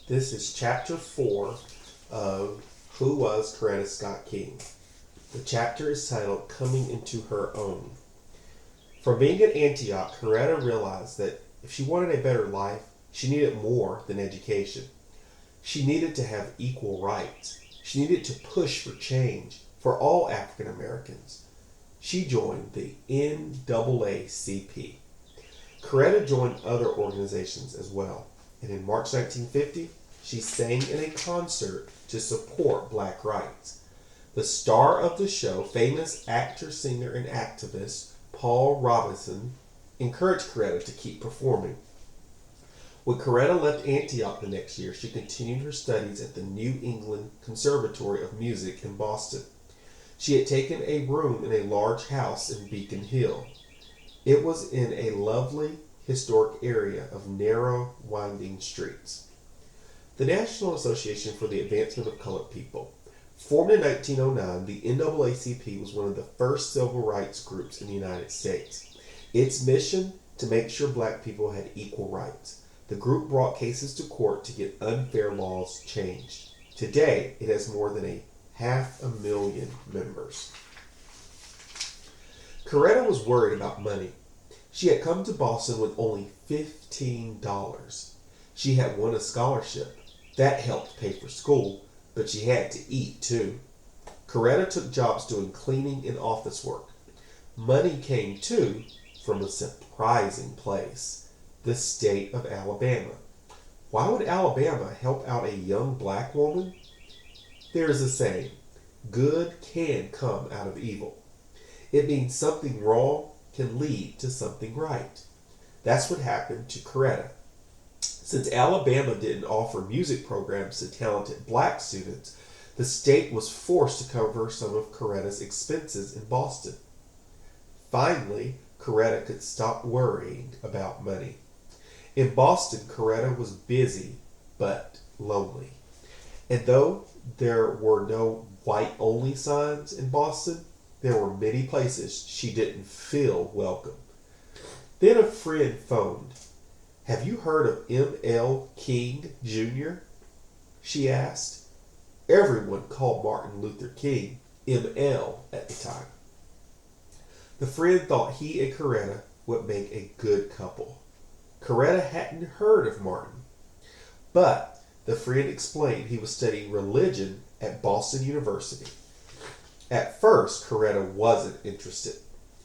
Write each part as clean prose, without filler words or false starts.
This is chapter 4 of Who Was Coretta Scott King? The chapter is titled Coming into Her Own. From being at Antioch, Coretta realized that if she wanted a better life, she needed more than education. She needed to have equal rights. She needed to push for change for all African Americans. She joined the NAACP. Coretta joined other organizations as well, and in March 1950, she sang in a concert to support black rights. The star of the show, famous actor, singer, and activist Paul Robeson, encouraged Coretta to keep performing. When Coretta left Antioch the next year, she continued her studies at the New England Conservatory of Music in Boston. She had taken a room in a large house in Beacon Hill. It was in a lovely, historic area of narrow, winding streets. The National Association for the Advancement of Colored People. Formed in 1909, the NAACP was one of the first civil rights groups in the United States. Its mission, to make sure black people had equal rights. The group brought cases to court to get unfair laws changed. Today, it has more than 500,000 members. Coretta was worried about money. She had come to Boston with only $15. She had won a scholarship. That helped pay for school, but she had to eat too. Coretta took jobs doing cleaning and office work. Money came too from a surprising place. The state of Alabama. Why would Alabama help out a young black woman? There is a saying, good can come out of evil. It means something wrong can lead to something right. That's what happened to Coretta. Since Alabama didn't offer music programs to talented black students, the state was forced to cover some of Coretta's expenses in Boston. Finally, Coretta could stop worrying about money. In Boston, Coretta was busy but lonely. And though there were no white-only signs in Boston, there were many places she didn't feel welcome. Then a friend phoned. Have you heard of M.L. King Jr.? She asked. Everyone called Martin Luther King M.L. at the time. The friend thought he and Coretta would make a good couple. Coretta hadn't heard of Martin, but the friend explained he was studying religion at Boston University. At first, Coretta wasn't interested.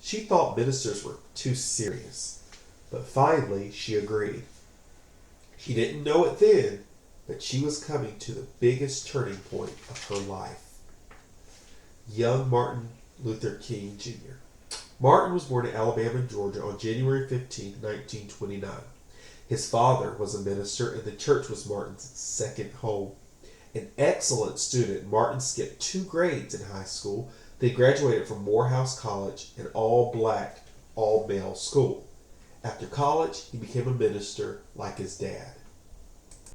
She thought ministers were too serious, but finally she agreed. She didn't know it then, but she was coming to the biggest turning point of her life. Young Martin Luther King Jr. Martin was born in Alabama, Georgia on January 15, 1929. His father was a minister and the church was Martin's second home. An excellent student, Martin skipped 2 grades in high school, then graduated from Morehouse College, an all-black, all-male school. After college, he became a minister like his dad.